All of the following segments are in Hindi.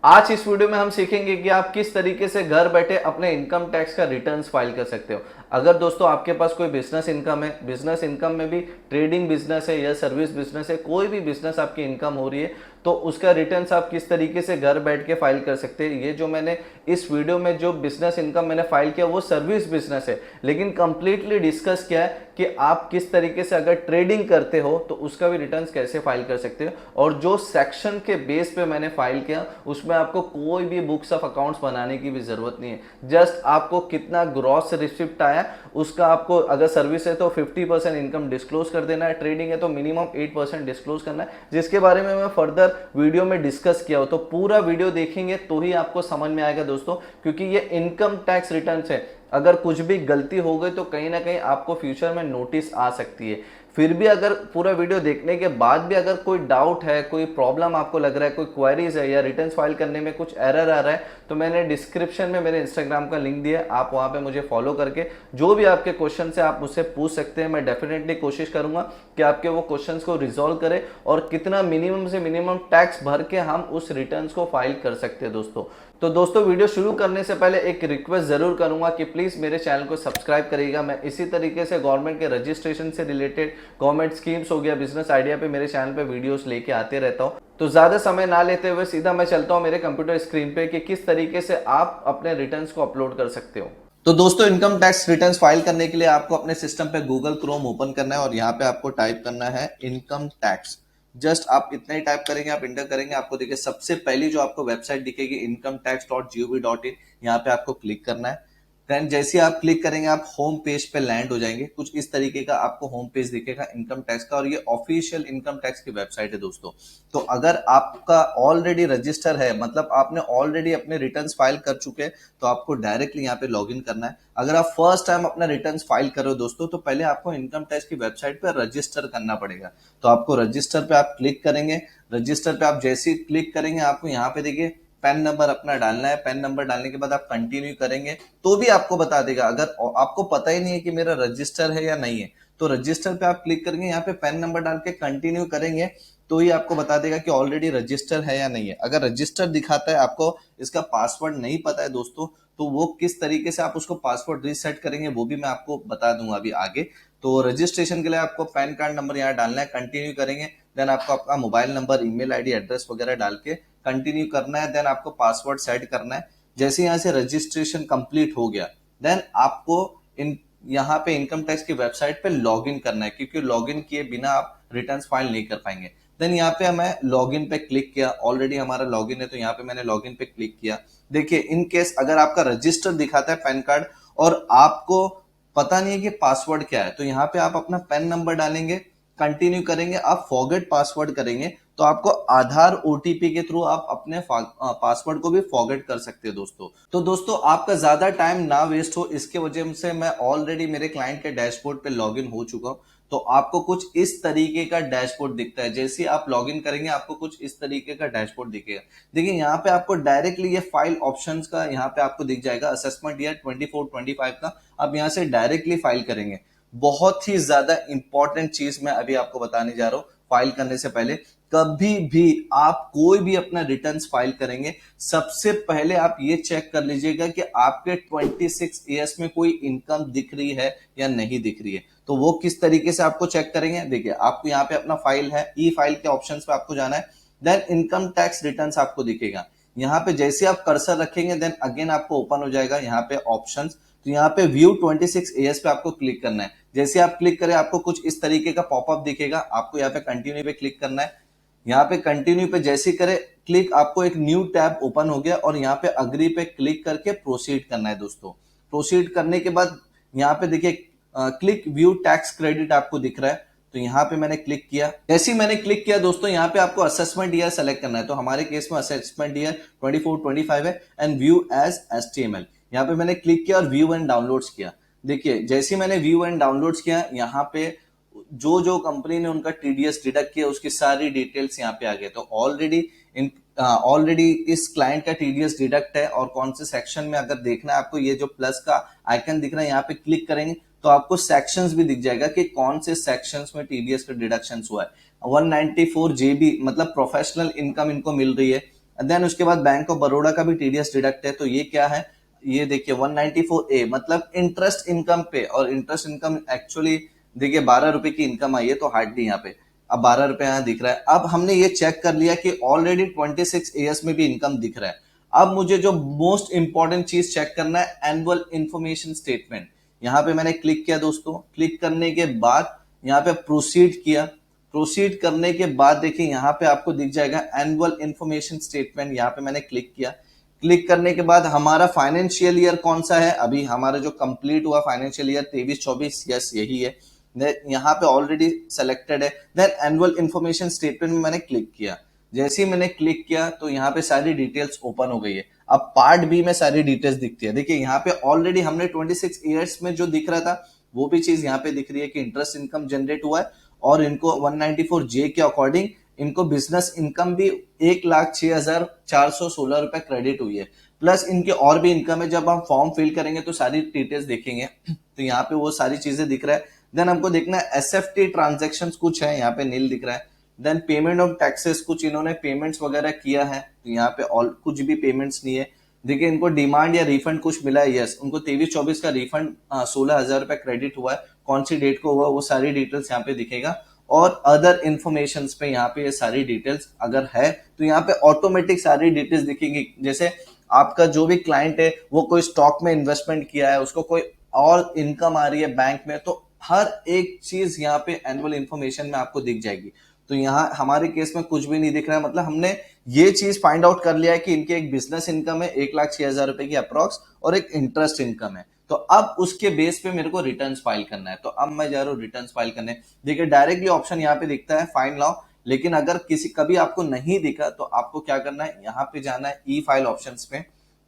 आज इस वीडियो में हम सीखेंगे कि आप किस तरीके से घर बैठे अपने इनकम टैक्स का रिटर्न्स फाइल कर सकते हो। अगर दोस्तों आपके पास कोई बिजनेस इनकम है, बिजनेस इनकम में भी ट्रेडिंग बिजनेस है या सर्विस बिजनेस है, कोई भी बिजनेस आपकी इनकम हो रही है, तो उसका रिटर्न्स आप किस तरीके से घर बैठ के फाइल कर सकते हैं। ये जो मैंने इस वीडियो में जो बिजनेस इनकम मैंने फाइल किया वो सर्विस बिजनेस है, लेकिन कंप्लीटली डिस्कस किया है कि आप किस तरीके से अगर ट्रेडिंग करते हो तो उसका भी रिटर्न्स कैसे फाइल कर सकते हो। और जो सेक्शन के बेस पे मैंने फाइल किया उसमें आपको कोई भी बुक्स ऑफ अकाउंट्स बनाने की भी जरूरत नहीं है। जस्ट आपको कितना ग्रॉस रिसिप्ट आया उसका आपको, अगर सर्विस है तो 50% इनकम डिस्क्लोज कर देना है, ट्रेडिंग है तो मिनिमम 8% डिस्क्लोज करना है, जिसके बारे में मैं फर्दर वीडियो में डिस्कस किया हो। तो पूरा वीडियो देखेंगे तो ही आपको समझ में आएगा दोस्तों, क्योंकि ये इनकम टैक्स रिटर्न्स है। अगर कुछ भी गलती हो गई तो कहीं ना कहीं आपको फ्यूचर में नोटिस आ सकती है। फिर भी अगर पूरा वीडियो देखने के बाद भी अगर कोई डाउट है, कोई प्रॉब्लम आपको लग रहा है, कोई क्वेरीज है या रिटर्न्स फाइल करने में कुछ एरर आ रहा है, तो मैंने डिस्क्रिप्शन में मेरे इंस्टाग्राम का लिंक दिया है, आप वहां पे मुझे फॉलो करके जो भी आपके क्वेश्चन है आप मुझसे पूछ सकते हैं। मैं डेफिनेटली कोशिश करूंगा कि आपके वो क्वेश्चन को रिजॉल्व करें और कितना मिनिमम से मिनिमम टैक्स भर के हम उस रिटर्न्स को फाइल कर सकते हैं दोस्तों। तो दोस्तों वीडियो शुरू करने से पहले एक रिक्वेस्ट जरूर करूंगा कि प्लीज मेरे चैनल को सब्सक्राइब करिएगा। मैं इसी तरीके से गवर्नमेंट के रजिस्ट्रेशन से रिलेटेड, गवर्नमेंट स्कीम्स हो गया, बिजनेस आइडिया पे मेरे चैनल पे वीडियोस लेके आते रहता हूं। तो ज्यादा समय ना लेते हुए सीधा मैं चलता हूं मेरे कंप्यूटर स्क्रीन पे कि किस तरीके से आप अपने रिटर्न्स को अपलोड कर सकते हो। तो दोस्तों इनकम टैक्स रिटर्न्स फाइल करने के लिए आपको अपने सिस्टम पे गूगल क्रोम ओपन करना है और यहाँ पे आपको टाइप करना है इनकम टैक्स। जस्ट आप इतना ही टाइप करेंगे, आप इंटर करेंगे, आपको देखिए सबसे पहली जो आपको वेबसाइट दिखेगी incometax.gov.in, यहाँ पे आपको क्लिक करना है। देन जैसे आप क्लिक करेंगे आप होम पेज पे लैंड हो जाएंगे। कुछ इस तरीके का आपको होम पेज दिखेगा इनकम टैक्स का, और ये ऑफिशियल इनकम टैक्स की वेबसाइट है दोस्तों। तो अगर आपका ऑलरेडी रजिस्टर है, मतलब आपने ऑलरेडी अपने रिटर्न्स फाइल कर चुके हैं, तो आपको डायरेक्टली यहाँ पे लॉगिन करना है। अगर आप फर्स्ट टाइम अपना रिटर्न्स फाइल कर रहे हो दोस्तों, तो पहले आपको इनकम टैक्स की वेबसाइट पे रजिस्टर करना पड़ेगा। तो आपको रजिस्टर पे आप क्लिक करेंगे। रजिस्टर पे आप जैसे ही क्लिक करेंगे आपको यहाँ पे देखिए पैन नंबर अपना डालना है। पैन नंबर डालने के बाद आप कंटिन्यू करेंगे तो भी आपको बता देगा। अगर आपको पता ही नहीं है कि मेरा रजिस्टर है या नहीं है, तो रजिस्टर पे आप क्लिक करेंगे, यहाँ पे पैन नंबर डाल के कंटिन्यू करेंगे तो ही आपको बता देगा कि ऑलरेडी रजिस्टर है या नहीं है। अगर रजिस्टर दिखाता है, आपको इसका पासवर्ड नहीं पता है दोस्तों, तो वो किस तरीके से आप उसको पासवर्ड रीसेट करेंगे वो भी मैं आपको बता दूंगा अभी आगे। तो रजिस्ट्रेशन के लिए आपको पैन कार्ड नंबर यहाँ डालना है, कंटिन्यू करेंगे। देन आपको आपका mobile number, email ID, address वगैरह डाल के कंटिन्यू करना है। देन आपको पासवर्ड सेट करना है। जैसे यहाँ से रजिस्ट्रेशन कंप्लीट हो गया, देन आपको इन यहाँ पे इनकम टैक्स की वेबसाइट पे लॉगिन करना है, क्योंकि लॉगिन किए बिना आप रिटर्न्स फाइल नहीं कर पाएंगे। देन यहाँ पे मैं लॉगिन पे क्लिक किया, ऑलरेडी हमारा लॉगिन है तो यहाँ पे मैंने लॉगिन पे क्लिक किया। देखिए इन केस अगर आपका रजिस्टर दिखाता है पैन कार्ड और आपको पता नहीं है कि पासवर्ड क्या है, तो यहाँ पे आप अपना पैन नंबर डालेंगे, कंटिन्यू करेंगे, आप फॉरगेट पासवर्ड करेंगे तो आपको आधार ओटीपी के थ्रू आप अपने पासवर्ड को भी फॉरगेट कर सकते हो दोस्तों। तो दोस्तों आपका ज्यादा टाइम ना वेस्ट हो इसके वजह से मैं ऑलरेडी मेरे क्लाइंट के डैशबोर्ड पे लॉगिन हो चुका हूं। तो आपको कुछ इस तरीके का डैशबोर्ड दिखता है। जैसे आप लॉगिन करेंगे आपको कुछ इस तरीके का डैशबोर्ड दिखेगा। देखिए यहाँ पे आपको डायरेक्टली ये फाइल ऑप्शंस का यहाँ पे आपको दिख जाएगा, असेसमेंट ईयर 24-25 का। आप यहाँ से डायरेक्टली फाइल करेंगे। बहुत ही ज्यादा इंपॉर्टेंट चीज मैं अभी आपको बताने जा रहा हूं। फाइल करने से पहले कभी भी आप कोई भी अपना रिटर्न्स फाइल करेंगे, सबसे पहले आप ये चेक कर लीजिएगा कि आपके 26 ईयर्स में कोई इनकम दिख रही है या नहीं दिख रही है। तो वो किस तरीके से आपको चेक करेंगे, देखिए आपको यहाँ पे अपना फाइल है, ई फाइल के ऑप्शन पे आपको जाना है। देन इनकम टैक्स रिटर्न्स आपको दिखेगा। यहाँ पे जैसे आप कर्सर रखेंगे देन अगेन आपको ओपन हो जाएगा यहाँ पे ऑप्शंस। तो यहाँ पे व्यू 26 ईयर्स पे आपको क्लिक करना है। जैसे आप क्लिक करें आपको कुछ इस तरीके का पॉपअप दिखेगा, आपको यहाँ पे कंटिन्यू पे क्लिक करना है। यहाँ पे कंटिन्यू पे जैसे करें क्लिक, आपको एक न्यू टैब ओपन हो गया और यहाँ पे अग्री पे क्लिक करके प्रोसीड करना है दोस्तों। प्रोसीड करने के बाद यहाँ पे देखिए क्लिक व्यू टैक्स क्रेडिट आपको दिख रहा है, तो यहाँ पे मैंने क्लिक किया। जैसे ही मैंने क्लिक किया दोस्तों यहाँ पे आपको असेसमेंट ईयर सेलेक्ट करना है। तो हमारे केस में असेसमेंट ईयर 24-25 है एंड व्यू एज HTML। यहाँ पे मैंने क्लिक किया और व्यू एंड डाउनलोड्स किया। देखिए जैसे मैंने व्यू एंड डाउनलोड्स किया, यहाँ पे जो जो कंपनी ने उनका टीडीएस डिडक्ट किया उसकी सारी डिटेल्स यहाँ पे आ गए। तो ऑलरेडी इस क्लाइंट का टीडीएस डिडक्ट है और कौन से सेक्शन में अगर देखना है आपको, ये जो प्लस का आइकन दिख रहा है यहाँ पे क्लिक करेंगे तो आपको सेक्शंस भी दिख जाएगा कि कौन से सेक्शंस में टीडीएस का डिडक्शन हुआ है। 194 जेबी मतलब प्रोफेशनल इनकम इनको मिल रही है, देन उसके बाद बैंक ऑफ बड़ौदा का भी टीडीएस डिडक्ट है। तो ये क्या है, ये देखिए 194A मतलब इंटरेस्ट इनकम पे, और इंटरेस्ट इनकम एक्चुअली देखिए 12 रुपए की इनकम आई है, तो हार्डली यहाँ पे अब 12 रुपए यहाँ दिख रहा है। अब हमने ये चेक कर लिया कि ऑलरेडी 26 ईयर्स में भी इनकम दिख रहा है। अब मुझे जो मोस्ट इंपॉर्टेंट चीज चेक करना है, एनुअल इंफॉर्मेशन स्टेटमेंट। यहाँ पे मैंने क्लिक किया दोस्तों, क्लिक करने के बाद यहाँ पे प्रोसीड किया। प्रोसीड करने के बाद देखिए यहाँ पे आपको दिख जाएगा एनुअल इंफॉर्मेशन स्टेटमेंट, यहाँ पे मैंने क्लिक किया। क्लिक करने के बाद हमारा फाइनेंशियल ईयर कौन सा है, अभी हमारा जो कंप्लीट हुआ फाइनेंशियल ईयर 23-24, यस यही है, यहाँ पे ऑलरेडी सेलेक्टेड है। देन एनुअल इंफॉर्मेशन स्टेटमेंट में मैंने क्लिक किया। जैसे ही मैंने क्लिक किया तो यहाँ पे सारी डिटेल्स ओपन हो गई है। अब पार्ट बी में सारी डिटेल्स दिखती है। देखिए यहाँ पे ऑलरेडी हमने 26 ईयर्स में जो दिख रहा था वो भी चीज यहाँ पे दिख रही है कि इंटरेस्ट इनकम जनरेट हुआ है, और इनको 194J के अकॉर्डिंग इनको बिजनेस इनकम भी 1,06,416 रुपए क्रेडिट हुई है। प्लस इनके और भी इनकम है, जब हम फॉर्म फिल करेंगे तो सारी डिटेल्स देखेंगे तो यहाँ पे वो सारी चीजें दिख रहा है। देन हमको देखना है एसएफटी ट्रांजेक्शन कुछ है, यहाँ पे नील दिख रहा है। देन पेमेंट ऑफ टैक्सेस, कुछ इन्होंने पेमेंट्स वगैरह किया है, तो यहाँ पे ऑल कुछ भी पेमेंट्स नहीं है। देखिए इनको डिमांड या रिफंड कुछ मिला है, यस उनको 23-24 का रिफंड 16,000 रुपए क्रेडिट हुआ है। कौन सी डेट को हुआ वो सारी डिटेल्स यहाँ पे दिखेगा। और अदर इन्फॉर्मेशन पे यहाँ पे ये सारी डिटेल्स अगर है तो यहाँ पे ऑटोमेटिक सारी डिटेल्स दिखेंगी। जैसे आपका जो भी क्लाइंट है वो कोई स्टॉक में इन्वेस्टमेंट किया है, उसको कोई और इनकम आ रही है बैंक में, तो हर एक चीज यहाँ पे एनुअल इन्फॉर्मेशन में आपको दिख जाएगी। तो यहाँ हमारे केस में कुछ भी नहीं दिख रहा है, मतलब हमने ये चीज फाइंड आउट कर लिया है कि इनके एक बिजनेस इनकम है 1,06,000 रुपए की अप्रॉक्स, और एक इंटरेस्ट इनकम है। तो अब उसके बेस पे मेरे को रिटर्न्स फाइल करना है। तो अब मैं जा रहा हूँ रिटर्न्स फाइल करने। देखिए डायरेक्टली ऑप्शन यहाँ पे दिखता है फाइल नाउ, लेकिन अगर किसी कभी आपको नहीं दिखा तो आपको क्या करना है, यहाँ पे जाना है ई फाइल ऑप्शन पे।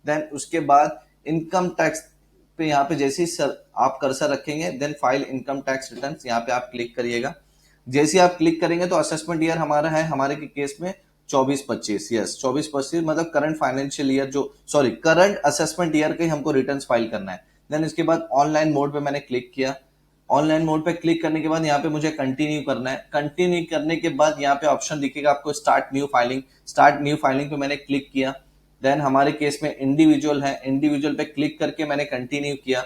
देन उसके बाद इनकम टैक्स पे यहाँ पे जैसे ही सर आप कर्सर रखेंगे, then file income tax return, यहाँ पे आप क्लिक करिएगा। जैसे आप क्लिक करेंगे तो असेसमेंट ईयर हमारा है, हमारे के केस में 24-25, यस 24-25 मतलब करंट फाइनेंशियल ईयर, जो सॉरी करंट असेसमेंट ईयर के हमको रिटर्न्स फाइल करना है। देन इसके बाद ऑनलाइन मोड पे मैंने क्लिक किया। ऑनलाइन मोड पे क्लिक करने के बाद यहाँ पे मुझे कंटिन्यू करना है। कंटिन्यू करने के बाद यहाँ पे ऑप्शन दिखेगा आपको start new filing. Start new filing पे मैंने क्लिक किया। देन हमारे केस में इंडिविजुअल है, इंडिविजुअल पे क्लिक करके मैंने कंटिन्यू किया।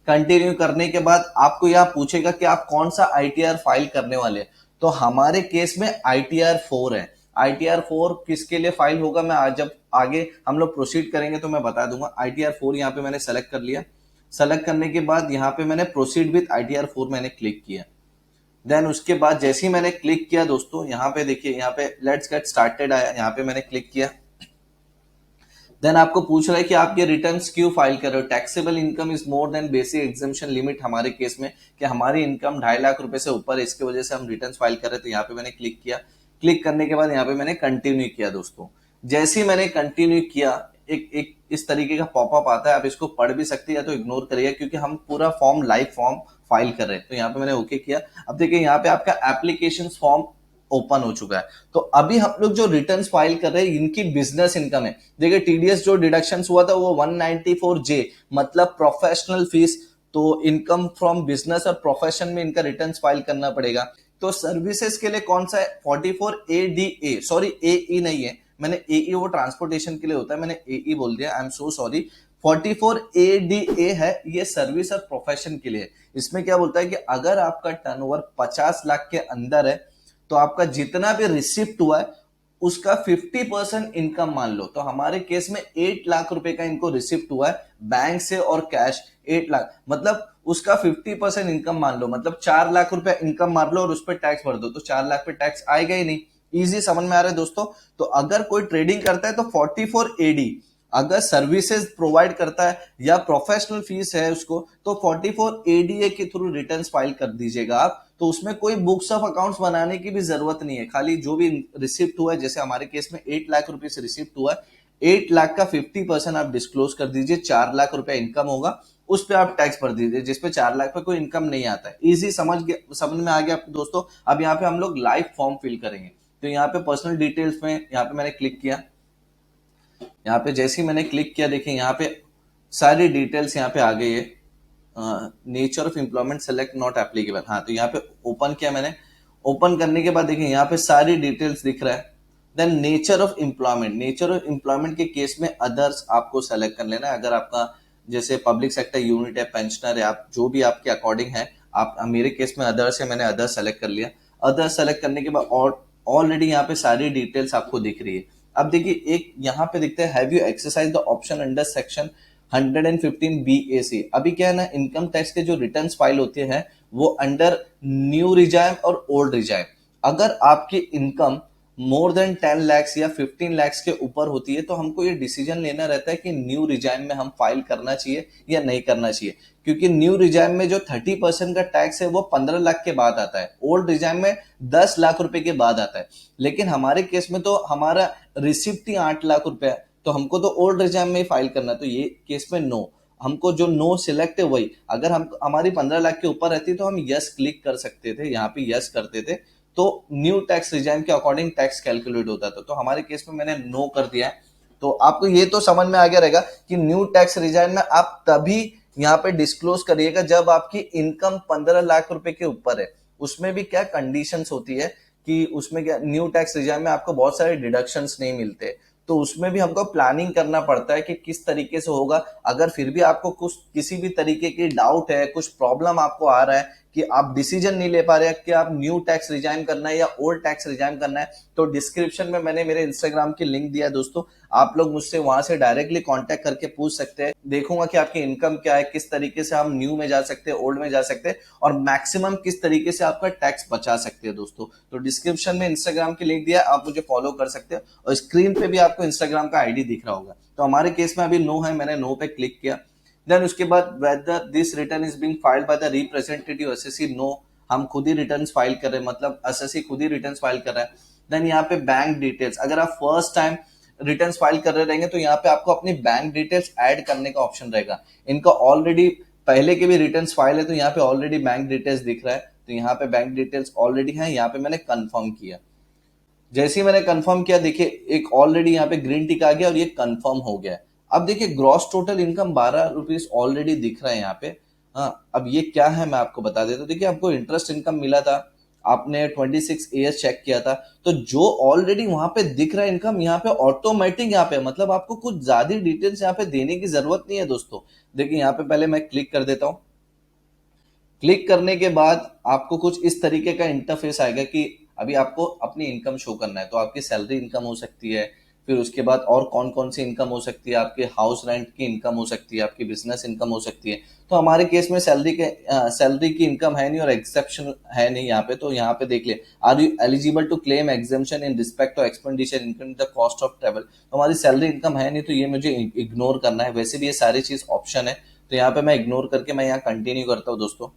कंटिन्यू करने के बाद आपको यहाँ पूछेगा कि आप कौन सा आईटीआर फाइल करने वाले हैं। तो हमारे केस में ITR 4 है। ITR 4 किसके लिए फाइल होगा, मैं आज जब आगे हम लोग प्रोसीड करेंगे तो मैं बता दूंगा। ITR 4 यहाँ पे मैंने सेलेक्ट कर लिया। सेलेक्ट करने के बाद यहाँ पे मैंने प्रोसीड विद ITR 4 मैंने क्लिक किया। देन उसके बाद जैसे ही मैंने क्लिक किया दोस्तों, यहाँ पे देखिए यहाँ पे लेट्स गेट स्टार्टेड आया, यहाँ पे मैंने क्लिक किया। देन आपको पूछ रहा है कि आप ये रिटर्न्स क्यों फाइल कर रहे हो। Taxable income is more than basic exemption limit, हमारे केस में कि हमारी इनकम 2.5 लाख रुपए से ऊपर है, इसकी वजह से हम रिटर्न्स फाइल कर रहे थे। यहाँ पे मैंने क्लिक किया। क्लिक करने के बाद यहाँ पे मैंने कंटिन्यू किया दोस्तों। जैसे ही मैंने कंटिन्यू किया, एक इस तरीके का पॉपअप आता है, आप इसको पढ़ भी सकते हैं या तो इग्नोर करिए, क्योंकि हम पूरा फॉर्म लाइव फॉर्म फाइल कर रहे हैं। तो यहाँ पे मैंने ओके किया। अब देखिए यहाँ पे आपका एप्लीकेशन फॉर्म ओपन हो चुका है। तो अभी हम लोग जो रिटर्न्स फाइल कर रहे हैं इनकी बिजनेस इनकम है। देखिए टीडीएस जो डिडक्शन हुआ था वो 194J मतलब प्रोफेशनल फीस। तो इनकम फ्रॉम बिजनेस और प्रोफेशन में इनका रिटर्न्स फाइल करना पड़ेगा। तो सर्विसेज के लिए कौन सा है, 44ADA, सॉरी AE नहीं है, मैंने AE वो ट्रांसपोर्टेशन के लिए होता है, मैंने AE बोल दिया, I am so sorry. 44ADA है, ये सर्विस और प्रोफेशन के लिए। इसमें क्या बोलता है कि अगर आपका टर्नओवर 50 लाख के अंदर है तो आपका जितना भी रिसिप्ट हुआ है उसका 50% इनकम मान लो। तो हमारे केस में 8 लाख रुपए का इनको रिसिप्ट हुआ है बैंक से और कैश 8 लाख, मतलब उसका 50% इनकम मान लो, मतलब 4 लाख रुपए इनकम मार लो और उस पर टैक्स भर दो, तो 4 लाख पे टैक्स आएगा ही नहीं। इजी समझ में आ रहा है दोस्तों। तो अगर कोई ट्रेडिंग करता है तो 44AD, अगर सर्विसेज प्रोवाइड करता है या प्रोफेशनल फीस है उसको, तो 44ADA के थ्रू रिटर्न्स फाइल कर दीजिएगा आप। तो उसमें कोई बुक्स ऑफ अकाउंट्स बनाने की भी जरूरत नहीं है, खाली जो भी रिसिप्ट हुआ है, जैसे हमारे केस में 8 लाख रुपए से रिसिप्ट हुआ है, 8 लाख का 50% आप डिस्क्लोज कर दीजिए। 4 लाख रुपए इनकम होगा, उस पर आप टैक्स भर दीजिए, जिसपे 4 लाख पे कोई इनकम नहीं आता है। इजी समझ में आ गया आपको दोस्तों। अब यहाँ पे हम लोग लाइव फॉर्म फिल करेंगे। तो यहाँ पे पर्सनल डिटेल्स में यहाँ पे मैंने क्लिक किया। यहाँ पे जैसे ही मैंने क्लिक किया, देखिए यहाँ पे सारी डिटेल्स यहाँ पे आ गई है। Nature of employment select not applicable, हाँ तो यहाँ पे ओपन किया मैंने। ओपन करने के बाद देखिए यहाँ पे सारी डिटेल्स दिख रहा है। Then nature of employment, nature of employment के केस में अदर्स आपको सेलेक्ट कर लेना है। अगर आपका जैसे पब्लिक सेक्टर यूनिट है, पेंशनर है, आप जो भी आपके अकॉर्डिंग है, आप मेरे केस में अदर्स है, मैंने अदर्स सेलेक्ट कर लिया। अदर्स सेलेक्ट करने के बाद और ऑलरेडी यहाँ पे सारी डिटेल्स आपको दिख रही है। अब देखिए एक यहाँ पे दिखता है have you exercise the option under section 115 BAC। अभी क्या है ना, इनकम टैक्स के जो रिटर्न्स फाइल होते हैं वो अंडर न्यू रिजाइम और ओल्ड रिजाइम। अगर आपकी इनकम मोर देन 10 लैक्स या 15 लैक्स के ऊपर होती है तो हमको ये डिसीजन लेना रहता है कि न्यू रिजाइम में हम फाइल करना चाहिए या नहीं करना चाहिए, क्योंकि न्यू रिजाइम में जो 30% का टैक्स है वो 15 लाख के बाद आता है, ओल्ड रिजाइम में 10 लाख रुपए के बाद आता है। लेकिन हमारे केस में तो हमारा रिसिप्ट ही 8 लाख रुपए है, तो हमको तो ओल्ड रिजाइम में ही फाइल करना है। तो ये केस में नो, हमको जो नो सिलेक्ट है वही। अगर हम हमारी 15 लाख के ऊपर रहती तो हम यस क्लिक कर सकते थे, यहाँ पे यस करते थे तो न्यू टैक्स रिजाइम के अकॉर्डिंग टैक्स कैलकुलेट होता था। तो हमारे केस में मैंने नो कर दिया है। तो आपको ये तो समझ में आ गया रहेगा कि न्यू टैक्स रिजाइम में आप तभी यहाँ पे डिस्क्लोज करिएगा जब आपकी इनकम 15 लाख रुपए के ऊपर है। उसमें भी क्या कंडीशंस होती है कि उसमें क्या, न्यू टैक्स रिजाइम में आपको बहुत सारे डिडक्शंस नहीं मिलते, तो उसमें भी हमको प्लानिंग करना पड़ता है कि किस तरीके से होगा। अगर फिर भी आपको कुछ किसी भी तरीके की डाउट है, कुछ प्रॉब्लम आपको आ रहा है कि आप डिसीजन नहीं ले पा रहे हैं कि आप न्यू टैक्स रिजाइम करना है या ओल्ड टैक्स रिजाइम करना है, तो डिस्क्रिप्शन में मैंने मेरे इंस्टाग्राम की लिंक दिया है दोस्तों, आप लोग मुझसे वहां से डायरेक्टली कांटेक्ट करके पूछ सकते हैं। देखूंगा कि आपकी इनकम क्या है, किस तरीके से हम न्यू में जा सकते हैं, ओल्ड में जा सकते हैं, और मैक्सिमम किस तरीके से आपका टैक्स बचा सकते हैं दोस्तों। तो डिस्क्रिप्शन में इंस्टाग्राम की लिंक दिया है, आप मुझे फॉलो कर सकते हैं और स्क्रीन पे भी आपको इंस्टाग्राम का आईडी दिख रहा होगा। तो हमारे केस में अभी नो है, मैंने नो पे क्लिक किया। देन उसके बाद whether this return is being filed by the representative SSC, no, हम खुद ही रिटर्न फाइल कर रहे हैं, मतलब एसएससी खुद ही रिटर्न फाइल कर रहा है। देन यहाँ पे बैंक डिटेल्स, अगर आप फर्स्ट टाइम रिटर्न फाइल कर रहे रहेंगे तो यहाँ पे आपको अपनी बैंक डिटेल्स ऐड करने का ऑप्शन रहेगा। इनका ऑलरेडी पहले के भी रिटर्न फाइल है तो यहाँ पे ऑलरेडी बैंक डिटेल्स दिख रहा है, तो यहाँ पे बैंक डिटेल्स ऑलरेडी है, यहाँ पे मैंने कंफर्म किया। जैसे ही मैंने कंफर्म किया देखिए एक ऑलरेडी यहाँ पे ग्रीन टिक आ गया और ये कंफर्म हो गया। अब देखिए gross total income 12 rupees already दिख रहा है यहाँ पे। हाँ, अब ये क्या है मैं आपको बता देता हूँ। देखिए आपको इंटरेस्ट इनकम मिला था, आपने 26 ईयर्स चेक किया था, तो जो ऑलरेडी वहां पे दिख रहा है इनकम यहाँ पे ऑटोमेटिक यहाँ पे, मतलब आपको कुछ ज्यादा डिटेल्स यहाँ पे देने की जरूरत नहीं है दोस्तों। देखिए यहाँ पे पहले मैं क्लिक कर देता हूँ। क्लिक करने के बाद आपको कुछ इस तरीके का इंटरफेस आएगा कि अभी आपको अपनी इनकम शो करना है। तो आपकी सैलरी इनकम हो सकती है, फिर उसके बाद और कौन कौन सी इनकम हो सकती है, आपके हाउस रेंट की इनकम हो सकती है, आपकी बिजनेस इनकम हो सकती है। तो हमारे केस में सैलरी की इनकम है नहीं और एक्सेप्शन है नहीं यहाँ पे। तो यहाँ पे देख ले, are you eligible to claim exemption in respect of expenditure income the cost of travel. तो हमारी सैलरी इनकम है नहीं तो ये मुझे इग्नोर करना है। वैसे भी ये सारी चीज ऑप्शन है, तो यहाँ पे मैं इग्नोर करके मैं यहाँ कंटिन्यू करता हूँ दोस्तों।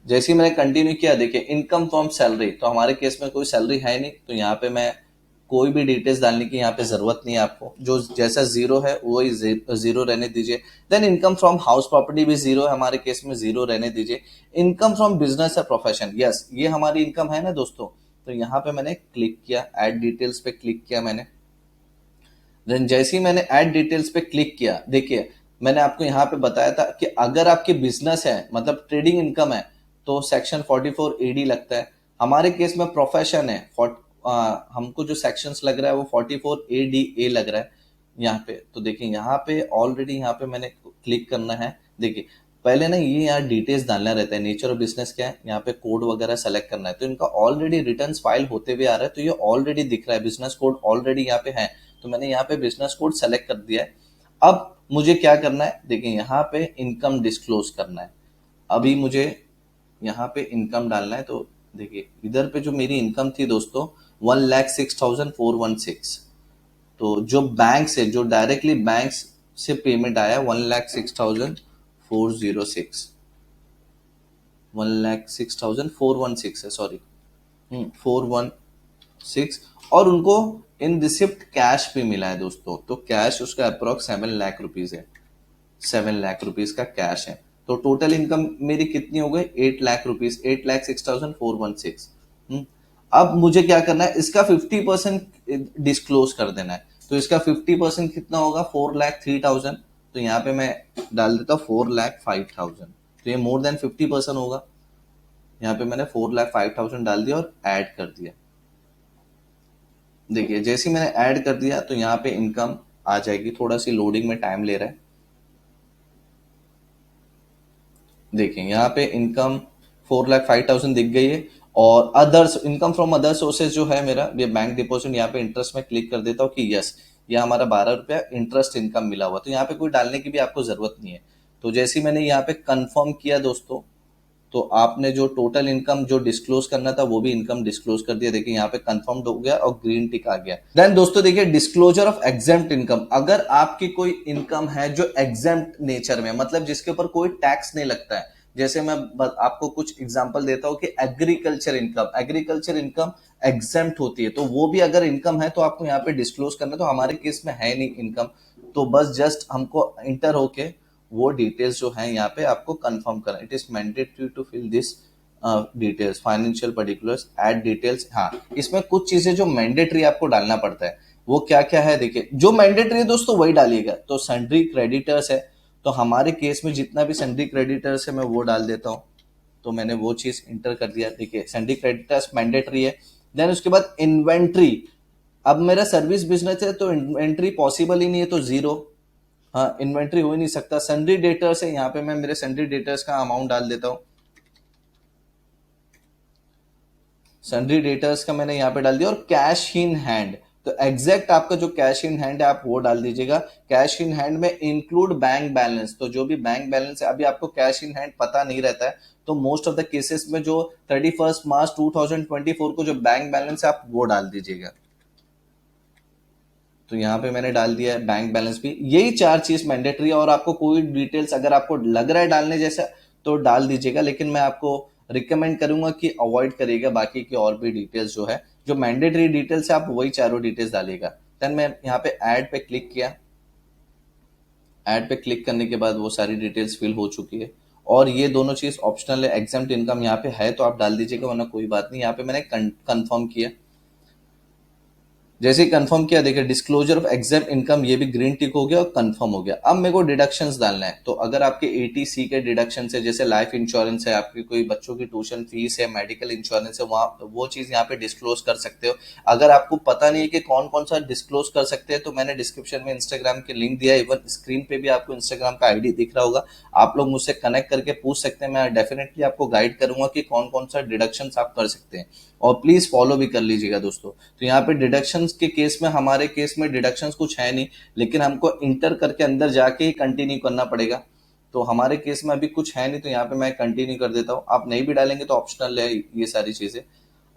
जैसे ही मैंने कंटिन्यू किया देखिए इनकम फ्रॉम सैलरी, तो हमारे केस में कोई सैलरी है नहीं, तो यहाँ पे मैं कोई भी डिटेल्स डालने की यहाँ पे जरूरत नहीं है आपको, जो जैसा जीरो है वही जीरो रहने दीजिए। Then income from house property भी जीरो है, हमारे केस में जीरो रहने दीजिए। इनकम फ्रॉम बिजनेस या प्रोफेशन, यस ये हमारी इनकम है ना दोस्तों। तो यहाँ पे मैंने क्लिक किया, ऐड डिटेल्स पे क्लिक किया मैंने। देन जैसे ही मैंने ऐड डिटेल्स पे क्लिक किया देखिए मैंने आपको यहाँ पे बताया था कि अगर आपकी बिजनेस है मतलब ट्रेडिंग इनकम है तो सेक्शन 44 एडी लगता है। हमारे केस में प्रोफेशन है, हमको जो सेक्शंस लग रहा है वो 44 ADA लग रहा है यहाँ पे। तो देखिए यहाँ पे ऑलरेडी यहाँ पे मैंने क्लिक करना है। देखिए पहले ना ये यहाँ डिटेल्स डालना रहता है, नेचर ऑफ बिजनेस क्या है, यहाँ पे कोड वगैरह सेलेक्ट करना है। तो इनका ऑलरेडी रिटर्न फाइल होते हुए आ रहा है, तो ये ऑलरेडी दिख रहा है, बिजनेस कोड ऑलरेडी यहाँ पे है, तो मैंने यहाँ पे बिजनेस कोड सेलेक्ट कर दिया है। अब मुझे क्या करना है, देखिए यहाँ पे इनकम डिस्क्लोज करना है। अभी मुझे यहाँ पे इनकम डालना है, तो देखिए इधर पे जो मेरी इनकम थी दोस्तों 1,06,416, तो जो बैंक से जो डायरेक्टली बैंक से पेमेंट आया 1,06,406, 1,06,416 है, सॉरी 416, और उनको इन रिसिप्ट कैश भी मिला है दोस्तों। तो कैश उसका अप्रोक्स 7 लाख रुपीज है, 7 लाख रुपीज का कैश है। तो टोटल इनकम मेरी कितनी हो गई, 8 लाख रुपीज, 8,06,416। अब मुझे क्या करना है, इसका 50% डिस्क्लोज कर देना है। तो इसका 50% कितना होगा, 4,03,000। तो यहाँ पे मैं डाल देता हूँ 4,05,000, तो ये मोर देन 50% होगा। यहाँ पे मैंने 4,05,000 डाल दिया और ऐड कर दिया। देखिए जैसे ही मैंने ऐड कर दिया तो यहाँ पे इनकम आ जाएगी, थोड़ा सी लोडिंग में टाइम ले रहा है। देखिए यहाँ पे इनकम 4,05,000 दिख गई है। और others income from other sources जो है मेरा ये बैंक डिपॉजिट, यहाँ पे इंटरेस्ट में क्लिक कर देता हूँ कि यस ये हमारा 12 रुपया इंटरेस्ट इनकम मिला हुआ, तो यहाँ पे कोई डालने की भी आपको जरूरत नहीं है। तो जैसे ही मैंने यहाँ पे कंफर्म किया दोस्तों, तो आपने जो टोटल इनकम जो डिस्क्लोज करना था वो भी इनकम डिस्क्लोज कर दिया। देखिए यहाँ पे कंफर्म्ड हो गया और ग्रीन टिक आ गया। देन दोस्तों देखिए डिस्क्लोजर ऑफ एग्जेम्प्ट इनकम, अगर आपकी कोई इनकम है जो एग्जेम्प्ट नेचर में, मतलब जिसके ऊपर कोई टैक्स नहीं लगता है, जैसे मैं आपको कुछ एग्जांपल देता हूँ कि एग्रीकल्चर इनकम एग्जेम्प्ट होती है, तो वो भी अगर इनकम है तो आपको यहाँ पे डिस्क्लोज करना है। तो हमारे केस में है नहीं इनकम, तो बस जस्ट हमको इंटर होके वो डिटेल्स जो है यहाँ पे आपको कंफर्म करना। It is mandatory to fill this details, financial particulars, add details. हाँ, इसमें कुछ चीजें जो मैंडेटरी आपको डालना पड़ता है वो क्या क्या है, देखिए जो मैंडेटरी है दोस्तों वही डालिएगा। तो सन्ड्री क्रेडिटर्स है, तो हमारे केस में जितना भी सन्ड्री क्रेडिटर्स है मैं वो डाल देता हूँ। तो मैंने वो चीज इंटर कर दिया। देखिए सन्ड्री क्रेडिटर्स मैंडेटरी है। देन उसके बाद इन्वेंट्री, अब मेरा सर्विस बिजनेस है तो इन्वेंट्री पॉसिबल ही नहीं है, तो जीरो। हाँ, इन्वेंट्री हो ही नहीं सकता। सन्ड्री डेटर्स है, यहाँ पे मैं मेरे सन्ड्री डेटर्स का अमाउंट डाल देता हूँ। सन्ड्री डेटर्स का मैंने यहाँ पे डाल दिया। और कैश इन हैंड, तो एग्जैक्ट आपका जो कैश इन हैंड है आप वो डाल दीजिएगा। कैश इन हैंड में इंक्लूड बैंक बैलेंस, तो जो भी बैंक बैलेंस है, अभी आपको कैश इन हैंड पता नहीं रहता है तो मोस्ट ऑफ द केसेस में जो 31 मार्च 2024 को जो बैंक बैलेंस है आप वो डाल दीजिएगा। तो यहाँ पे मैंने डाल दिया है बैंक बैलेंस भी। यही चार चीज मैंडेटरी है, और आपको कोई डिटेल्स अगर आपको लग रहा है डालने जैसा तो डाल दीजिएगा, लेकिन मैं आपको रिकमेंड करूंगा कि अवॉइड करिएगा बाकी की और भी डिटेल्स जो है। जो मैंडेटरी डिटेल्स है आप वही चारों डिटेल्स डालिएगा। देन मैं यहाँ पे ऐड पे क्लिक किया। ऐड पे क्लिक करने के बाद वो सारी डिटेल्स फिल हो चुकी है। और ये दोनों चीज ऑप्शनल है, एग्जाम्प्ट इनकम यहाँ पे है तो आप डाल दीजिएगा, वरना कोई बात नहीं। यहाँ पे मैंने कंफर्म किया। जैसे ही कंफर्म किया, देखिए डिस्क्लोजर ऑफ एग्जेम्प्ट इनकम ये भी ग्रीन टिक हो गया और कंफर्म हो गया। अब मेरे को डिडक्शंस डालना है, तो अगर आपके एटीसी के डिडक्शंस है, जैसे लाइफ इंश्योरेंस है, आपकी कोई बच्चों की ट्यूशन फीस है, मेडिकल इंश्योरेंस है, वहां वो चीज यहाँ पे डिस्क्लोज कर सकते हो। अगर आपको पता नहीं है कि कौन कौन सा डिस्क्लोज कर सकते हैं, तो मैंने डिस्क्रिप्शन में इंस्टाग्राम के लिंक दिया है, इवन स्क्रीन पे भी आपको इंस्टाग्राम का आईडी दिख रहा होगा। आप लोग मुझसे कनेक्ट करके पूछ सकते हैं, मैं डेफिनेटली आपको गाइड करूंगा कि कौन कौन सा डिडक्शंस आप कर सकते हैं। और प्लीज फॉलो भी कर लीजिएगा दोस्तों। तो यहाँ पे डिडक्शंस के केस में, हमारे केस में डिडक्शंस कुछ है नहीं, लेकिन हमको इंटर करके अंदर जाके ही कंटिन्यू करना पड़ेगा। तो हमारे केस में अभी कुछ है नहीं, तो यहाँ पे मैं कंटिन्यू कर देता हूँ। आप नहीं भी डालेंगे तो ऑप्शनल है ये सारी चीजें।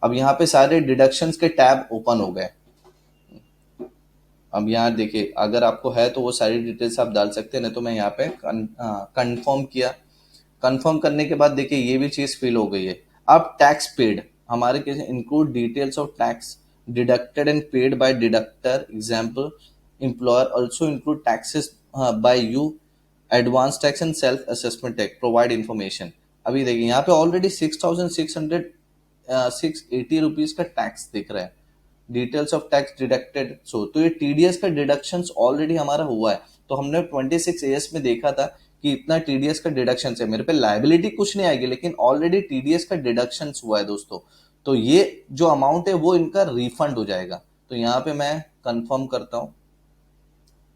अब यहाँ पे सारे डिडक्शंस के टैब ओपन हो गए। अब यहाँ देखिए, अगर आपको है तो वो सारी डिटेल्स आप डाल सकते हैं, नहीं तो मैं यहाँ पे कंफर्म किया। कंफर्म करने के बाद देखिए ये भी चीज फिल हो गई है। अब टैक्स पेड, हमारे case include details of tax deducted and paid by deductor, example employer also include taxes by you, advance tax and self assessment tax, provide information. अभी देखिए यहाँ पे ऑलरेडी 6,680 रुपीज का टैक्स दिख रहा है। डिटेल्स ऑफ टैक्स डिडक्टेड, सो तो ये टीडीएस का डिडक्शन ऑलरेडी हमारा हुआ है। तो हमने 26 में देखा था कि इतना टीडीएस का डिडक्शन है, मेरे पे लाइबिलिटी कुछ नहीं आएगी, लेकिन ऑलरेडी टीडीएस का डिडक्शन हुआ है दोस्तों। तो ये जो अमाउंट है वो इनका रिफंड हो जाएगा। तो यहाँ पे मैं कंफर्म करता हूँ।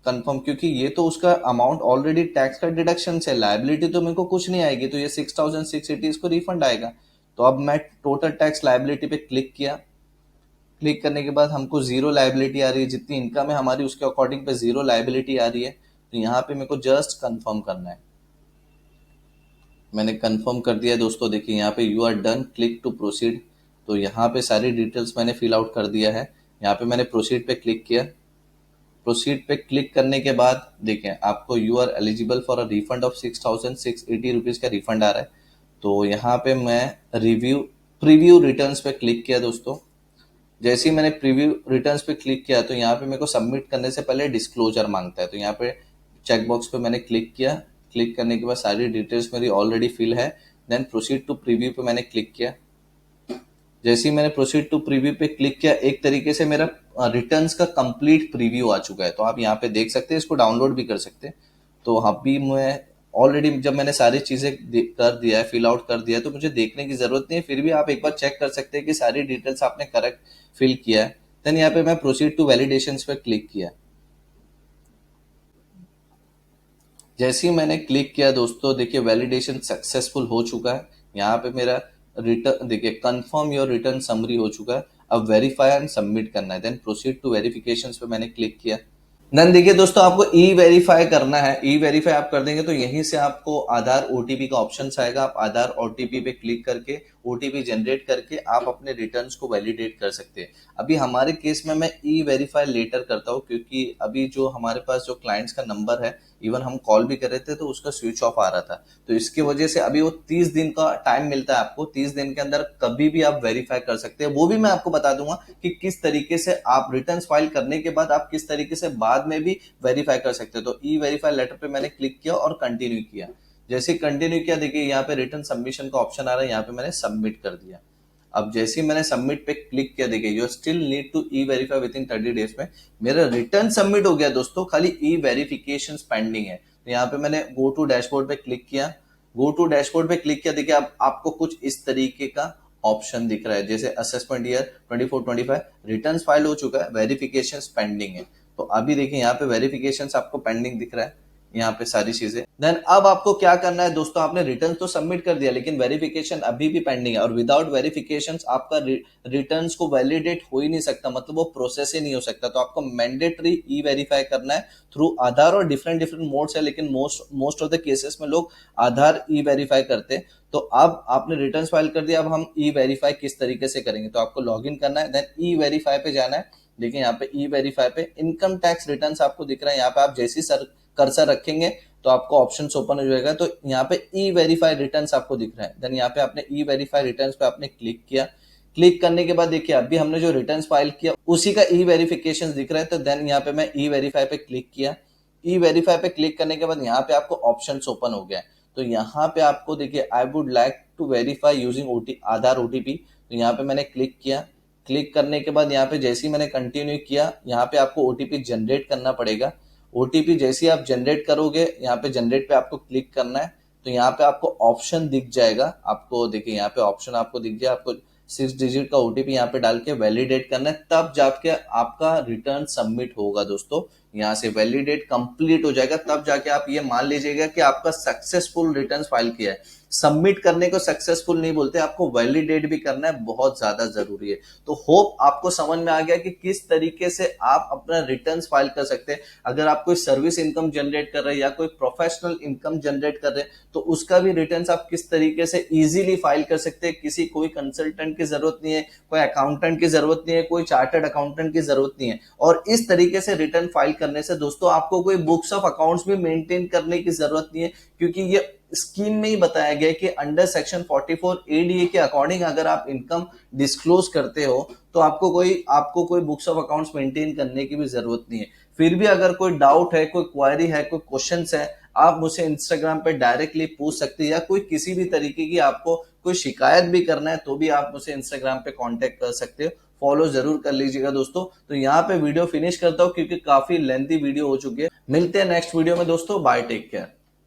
कंफर्म, क्योंकि ये तो उसका अमाउंट ऑलरेडी टैक्स का डिडक्शन है, लाइबिलिटी तो मेरे को कुछ नहीं आएगी, तो ये 6,680 इसको रिफंड आएगा। तो अब मैं टोटल टैक्स लाइबिलिटी पे क्लिक किया। क्लिक करने के बाद हमको जीरो लाइबिलिटी आ रही है, जितनी इनकम है हमारी उसके अकॉर्डिंग पे जीरो लाइबिलिटी आ रही है। तो यहाँ पे मेरे को जस्ट कंफर्म करना है। मैंने कंफर्म कर दिया दोस्तों। देखिए यहाँ पे you are done, click to proceed. तो यहाँ पे सारी डिटेल्स मैंने फिल आउट कर दिया है। यहाँ पे मैंने प्रोसीड पे क्लिक किया। प्रोसीड पे क्लिक करने के बाद देखें आपको you are eligible for a refund of 6,680 rupees का रिफंड आ रहा है। तो यहाँ पे मैं प्रीव्यू रिटर्न्स पे क्लिक किया दोस्तों। जैसे ही मैंने प्रीव्यू रिटर्न्स पे क्लिक किया, तो यहाँ पे मेरे को सबमिट करने से पहले डिस्क्लोजर मांगता है, तो यहाँ पे चेकबॉक्स पे मैंने क्लिक किया। क्लिक करने के बाद सारी डिटेल्स मेरी ऑलरेडी फिल है। देन प्रोसीड टू प्रीव्यू पे मैंने क्लिक किया। जैसे ही मैंने प्रोसीड टू प्रीव्यू पे क्लिक किया, एक तरीके से मेरा रिटर्न्स का कंप्लीट प्रीव्यू आ चुका है। तो आप यहाँ पे देख सकते हैं, इसको डाउनलोड भी कर सकते हैं। तो अभी मैं ऑलरेडी, जब मैंने सारी चीजें कर दिया है, फिल आउट कर दिया है, तो मुझे देखने की जरूरत नहीं है, फिर भी आप एक बार चेक कर सकते हैं कि सारी डिटेल्स आपने करेक्ट फिल किया है। देन यहाँ पे मैं प्रोसीड टू वैलिडेशंस पे क्लिक किया। जैसे ही मैंने क्लिक किया दोस्तों, देखिए वैलिडेशन सक्सेसफुल हो चुका है। यहाँ पे मेरा रिटर्न देखिए कंफर्म योर रिटर्न समरी हो चुका है। अब वेरीफाई एंड सबमिट करना है। देन प्रोसीड टू वेरिफिकेशन पे मैंने क्लिक किया। देन देखिए दोस्तों, आपको ई वेरीफाई करना है। ई वेरीफाई आप कर देंगे तो यहीं से आपको आधार ओटीपी का ऑप्शन आएगा। आप आधार ओटीपी पे क्लिक करके ओटीपी जनरेट करके आप अपने रिटर्न्स को वैलिडेट कर सकते हैं। अभी हमारे केस में मैं ई वेरीफाई लेटर करता हूँ, क्योंकि अभी जो हमारे पास जो क्लाइंट्स का नंबर है, इवन हम कॉल भी कर रहे थे तो उसका स्विच ऑफ आ रहा था। तो इसकी वजह से अभी वो 30 दिन का टाइम मिलता है आपको। 30 दिन के अंदर कभी भी आप वेरीफाई कर सकते हैं। वो भी मैं आपको बता दूंगा कि किस तरीके से आप रिटर्न फाइल करने के बाद आप किस तरीके से बाद में भी वेरीफाई कर सकते हैं। तो ई वेरीफाई लेटर पे मैंने क्लिक किया और कंटिन्यू किया। जैसे कंटिन्यू किया, देखिए यहाँ पे रिटर्न सबमिशन का ऑप्शन आ रहा है, यहाँ पे मैंने सबमिट कर दिया। अब जैसे ही मैंने सबमिट पे क्लिक किया, देखिए you still need to e verify within 30 days में मेरा रिटर्न सबमिट हो गया दोस्तों। खाली ई वेरिफिकेशन पेंडिंग है। तो यहाँ पे मैंने गो टू डैशबोर्ड पे क्लिक किया। गो टू डैशबोर्ड पे क्लिक किया, देखिए अब आपको कुछ इस तरीके का ऑप्शन दिख रहा है, जैसे असेसमेंट ईयर 24-25 रिटर्न फाइल हो चुका है, वेरिफिकेशन पेंडिंग है। तो अभी देखिए यहाँ पे वेरिफिकेशन आपको पेंडिंग दिख रहा है, यहाँ पे सारी चीजें। देन अब आपको क्या करना है दोस्तों, आपने रिटर्न तो सबमिट कर दिया लेकिन वेरिफिकेशन अभी भी पेंडिंग है। और विदाउट वेरिफिकेशन आपका रिटर्न्स को वैलिडेट हो ही नहीं सकता, मतलब वो प्रोसेस ही नहीं हो सकता। तो आपको मैंडेटरी ई वेरीफाई करना है थ्रू आधार। और डिफरेंट डिफरेंट मोड्स है, लेकिन मोस्ट ऑफ द केसेस में लोग आधार ई वेरीफाई करते हैं। तो अब आपने रिटर्न फाइल कर दिया, अब हम ई वेरीफाई किस तरीके से करेंगे। तो आपको लॉग इन करना है, देन ई वेरीफाई पे जाना है। देखिए यहाँ पे ई वेरीफाई पे इनकम टैक्स रिटर्न्स आपको दिख रहा है। यहाँ पे आप जैसी कर्सर रखेंगे तो आपको ऑप्शन ओपन हो जाएगा। तो यहाँ पे ई वेरीफाई रिटर्न्स आपको दिख रहा है। देन यहाँ पे आपने ई वेरीफाई रिटर्न्स पे आपने क्लिक किया। क्लिक करने के बाद देखिए अभी हमने जो रिटर्न्स फाइल किया उसी का ई वेरिफिकेशन दिख रहा है। तो देन यहाँ पे मैं ई वेरीफाई पे क्लिक किया। ई वेरीफाई पे क्लिक करने के बाद यहाँ पे आपको ऑप्शन ओपन हो गया है। तो यहाँ पे आपको देखिए I would like to verify using Aadhaar OTP. तो यहाँ पे मैंने क्लिक किया। क्लिक करने के बाद यहाँ पे जैसे ही मैंने कंटिन्यू किया, यहाँ पे आपको ओटीपी जनरेट करना पड़ेगा। ओटीपी जैसे ही आप जनरेट करोगे, यहाँ पे जनरेट पे आपको क्लिक करना है। तो यहाँ पे आपको ऑप्शन दिख जाएगा। आपको देखिए यहाँ पे ऑप्शन आपको दिख जाए, आपको 6 डिजिट का ओटीपी यहाँ पे डाल के वैलिडेट करना है, तब जाके आपका रिटर्न सबमिट होगा दोस्तों। यहाँ से वैलिडेट कंप्लीट हो जाएगा, तब जाके आप ये मान लीजिएगा कि आपका सक्सेसफुल रिटर्न फाइल किया है। सबमिट करने को सक्सेसफुल नहीं बोलते, आपको वैलिडेट भी करना है, बहुत ज्यादा जरूरी है। तो होप आपको समझ में आ गया कि किस तरीके से आप अपना रिटर्न फाइल कर सकते हैं। अगर आप कोई सर्विस इनकम जनरेट कर रहे हैं या कोई प्रोफेशनल इनकम जनरेट कर रहे हैं तो उसका भी रिटर्न आप किस तरीके से इजीली फाइल कर सकते हैं। किसी कोई कंसल्टेंट की जरूरत नहीं है, कोई अकाउंटेंट की जरूरत नहीं है, कोई चार्टर्ड अकाउंटेंट की जरूरत नहीं है। और इस तरीके से रिटर्न फाइल करने से दोस्तों आपको कोई बुक्स ऑफ अकाउंट्स भी मेंटेन करने की जरूरत नहीं है, क्योंकि ये स्कीम में ही बताया गया है कि अंडर सेक्शन 44 एडीए के अकॉर्डिंग अगर आप इनकम डिस्क्लोज करते हो तो आपको कोई बुक्स ऑफ अकाउंट्स मेंटेन करने की भी जरूरत नहीं है। फिर भी अगर कोई डाउट है, कोई क्वेरी है, कोई क्वेश्चंस है, आप मुझे इंस्टाग्राम पे डायरेक्टली पूछ सकते हैं, या कोई किसी भी तरीके की आपको कोई शिकायत भी करना है तो भी आप मुझे इंस्टाग्राम पे कांटेक्ट कर सकते हो। फॉलो जरूर कर लीजिएगा दोस्तों। तो यहाँ पे वीडियो फिनिश करता हूँ क्योंकि काफी लेंथी वीडियो हो चुकी है। मिलते हैं नेक्स्ट वीडियो में दोस्तों। Bye, take care.